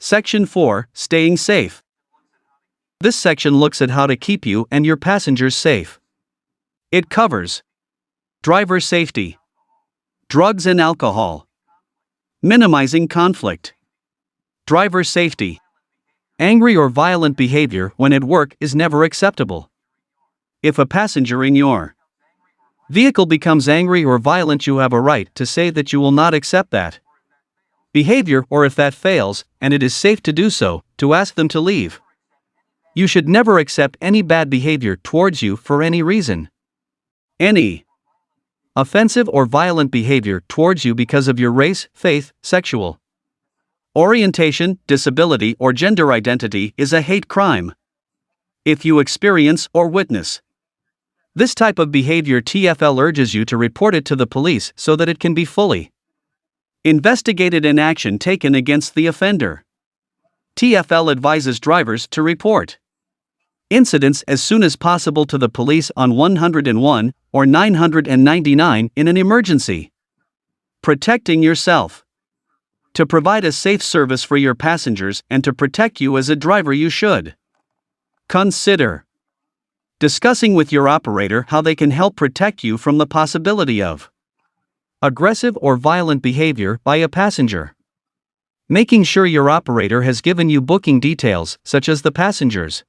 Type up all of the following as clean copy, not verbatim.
Section 4, Staying Safe. This section looks at how to keep you and your passengers safe. It covers driver safety, drugs and alcohol, minimizing conflict, driver safety. Angry or violent behavior when at work is never acceptable. If a passenger in your vehicle becomes angry or violent, you have a right to say that you will not accept that behavior, or if that fails, and it is safe to do so, to ask them to leave. You should never accept any bad behavior towards you for any reason. Any offensive or violent behavior towards you because of your race, faith, sexual orientation, disability, or gender identity is a hate crime. If you experience or witness this type of behavior, TfL urges you to report it to the police so that it can be fully investigated and action taken against the offender. TfL advises drivers to report incidents as soon as possible to the police on 101 or 999 in an emergency. Protecting yourself. To provide a safe service for your passengers and to protect you as a driver, you should consider discussing with your operator how they can help protect you from the possibility of aggressive or violent behavior by a passenger. Making sure your operator has given you booking details such as the passenger's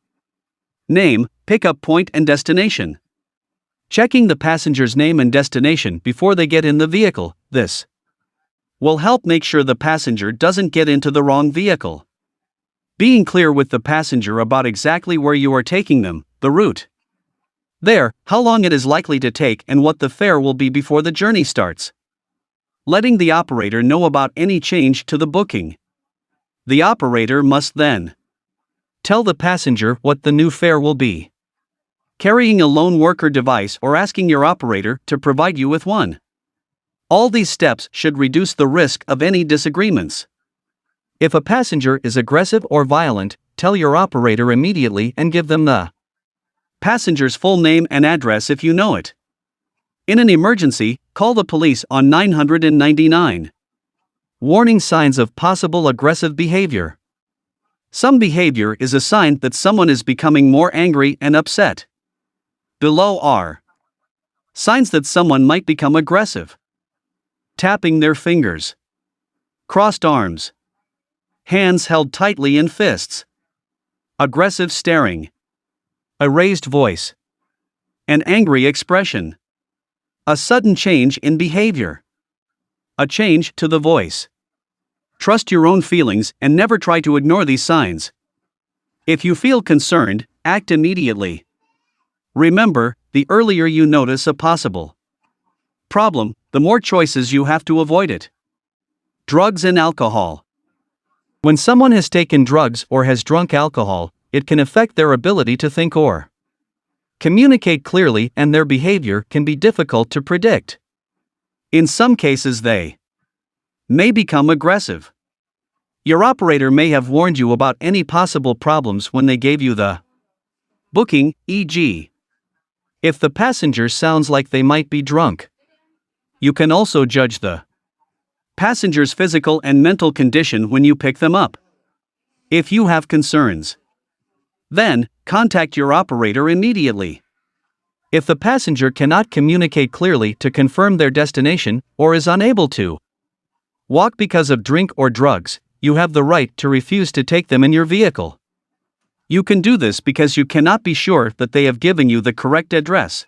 name, pickup point and destination. Checking the passenger's name and destination before they get in the vehicle. This will help make sure the passenger doesn't get into the wrong vehicle. Being clear with the passenger about exactly where you are taking them, the route there, how long it is likely to take, and what the fare will be before the journey starts. Letting the operator know about any change to the booking. The operator must then tell the passenger what the new fare will be. Carrying a lone worker device or asking your operator to provide you with one. All these steps should reduce the risk of any disagreements. If a passenger is aggressive or violent, tell your operator immediately and give them the passenger's full name and address if you know it. In an emergency, call the police on 999. Warning signs of possible aggressive behavior. Some behavior is a sign that someone is becoming more angry and upset. Below are signs that someone might become aggressive. Tapping their fingers, crossed arms, hands held tightly in fists, aggressive staring, a raised voice, an angry expression, a sudden change in behavior, a change to the voice. Trust your own feelings and never try to ignore these signs. If you feel concerned, act immediately. Remember, the earlier you notice a possible problem, the more choices you have to avoid it. Drugs and alcohol. When someone has taken drugs or has drunk alcohol, it can affect their ability to think or communicate clearly, and their behavior can be difficult to predict. In some cases, they may become aggressive. Your operator may have warned you about any possible problems when they gave you the booking, e.g., if the passenger sounds like they might be drunk. You can also judge the passenger's physical and mental condition when you pick them up. If you have concerns, then contact your operator immediately. If the passenger cannot communicate clearly to confirm their destination or is unable to walk because of drink or drugs, you have the right to refuse to take them in your vehicle. You can do this because you cannot be sure that they have given you the correct address,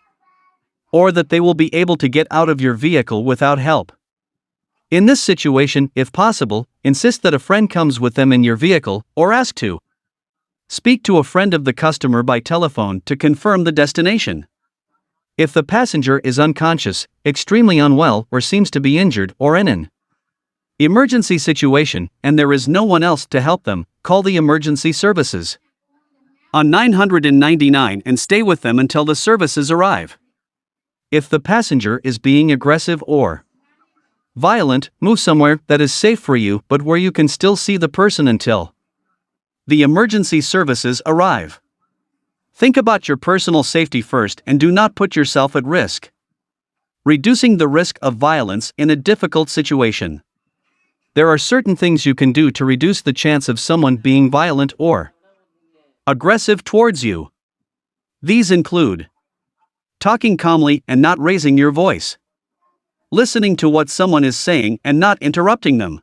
or that they will be able to get out of your vehicle without help. In this situation, if possible, insist that a friend comes with them in your vehicle, or ask to speak to a friend of the customer by telephone to confirm the destination. If the passenger is unconscious, extremely unwell, or seems to be injured or in an emergency situation, and there is no one else to help them, call the emergency services on 999 and stay with them until the services arrive. If the passenger is being aggressive or violent, move somewhere that is safe for you but where you can still see the person until the emergency services arrive. Think about your personal safety first and do not put yourself at risk. Reducing the risk of violence in a difficult situation. There are certain things you can do to reduce the chance of someone being violent or aggressive towards you. These include talking calmly and not raising your voice, listening to what someone is saying and not interrupting them,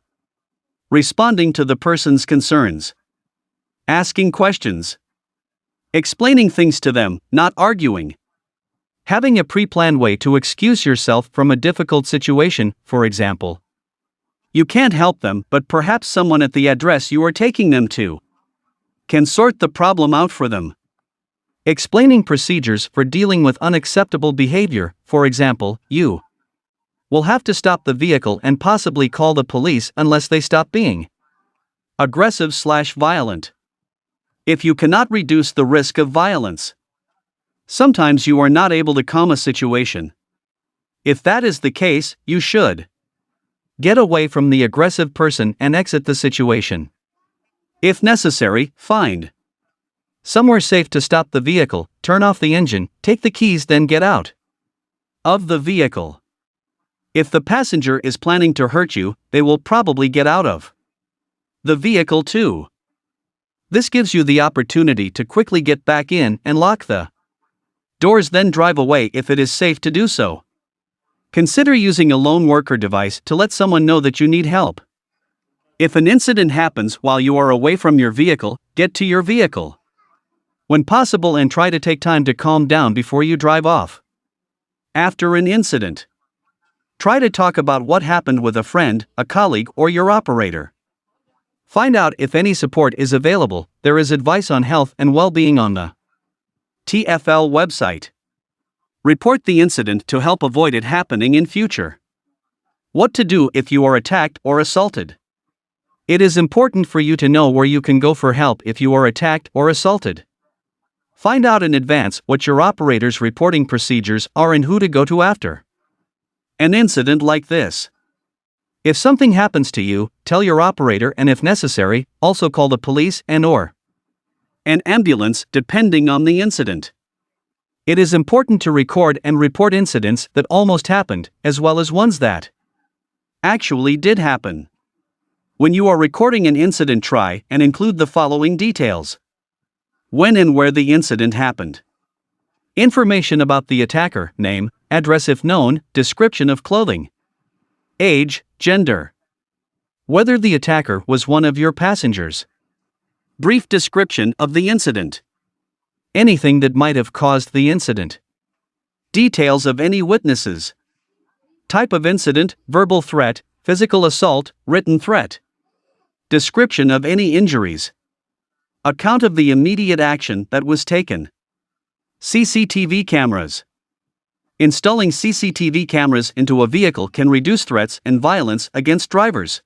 responding to the person's concerns, asking questions, explaining things to them, not arguing, having a pre-planned way to excuse yourself from a difficult situation, for example. You can't help them, but perhaps someone at the address you are taking them to can sort the problem out for them. Explaining procedures for dealing with unacceptable behavior, for example, you will have to stop the vehicle and possibly call the police unless they stop being aggressive/violent. If you cannot reduce the risk of violence, sometimes you are not able to calm a situation. If that is the case, you should get away from the aggressive person and exit the situation. If necessary, find somewhere safe to stop the vehicle, turn off the engine, take the keys, then get out of the vehicle. If the passenger is planning to hurt you, they will probably get out of the vehicle too. This gives you the opportunity to quickly get back in and lock the doors, then drive away if it is safe to do so. Consider using a lone worker device to let someone know that you need help. If an incident happens while you are away from your vehicle, get to your vehicle when possible and try to take time to calm down before you drive off. After an incident, try to talk about what happened with a friend, a colleague, or your operator. Find out if any support is available. There is advice on health and well-being on the TfL website. Report the incident to help avoid it happening in future. What to do if you are attacked or assaulted. It is important for you to know where you can go for help if you are attacked or assaulted. Find out in advance what your operator's reporting procedures are and who to go to after an incident like this. If something happens to you, tell your operator, and if necessary, also call the police and/or an ambulance depending on the incident. It is important to record and report incidents that almost happened, as well as ones that actually did happen. When you are recording an incident, try and include the following details: when and where the incident happened, information about the attacker, name, address if known, description of clothing, age, gender, whether the attacker was one of your passengers, brief description of the incident, anything that might have caused the incident, details of any witnesses, type of incident, verbal threat, physical assault, written threat, description of any injuries, account of the immediate action that was taken. CCTV cameras. Installing CCTV cameras into a vehicle can reduce threats and violence against drivers.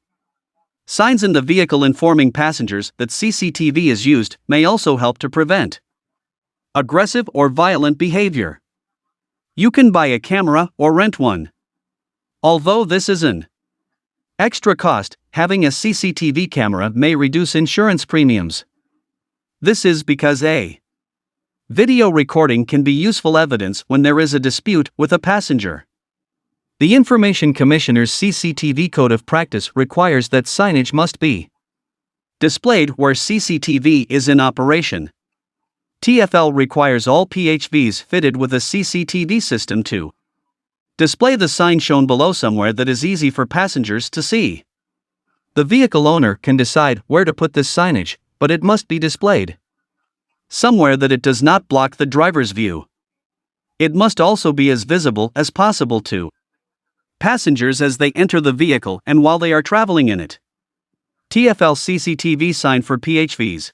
Signs in the vehicle informing passengers that CCTV is used may also help to prevent aggressive or violent behavior. You can buy a camera or rent one. Although this is an extra cost, having a CCTV camera may reduce insurance premiums. This is because a video recording can be useful evidence when there is a dispute with a passenger. The Information Commissioner's CCTV Code of Practice requires that signage must be displayed where CCTV is in operation. TfL requires all PHVs fitted with a CCTV system to display the sign shown below somewhere that is easy for passengers to see. The vehicle owner can decide where to put this signage, but it must be displayed somewhere that it does not block the driver's view. It must also be as visible as possible to passengers as they enter the vehicle and while they are traveling in it. TfL CCTV sign for PHVs.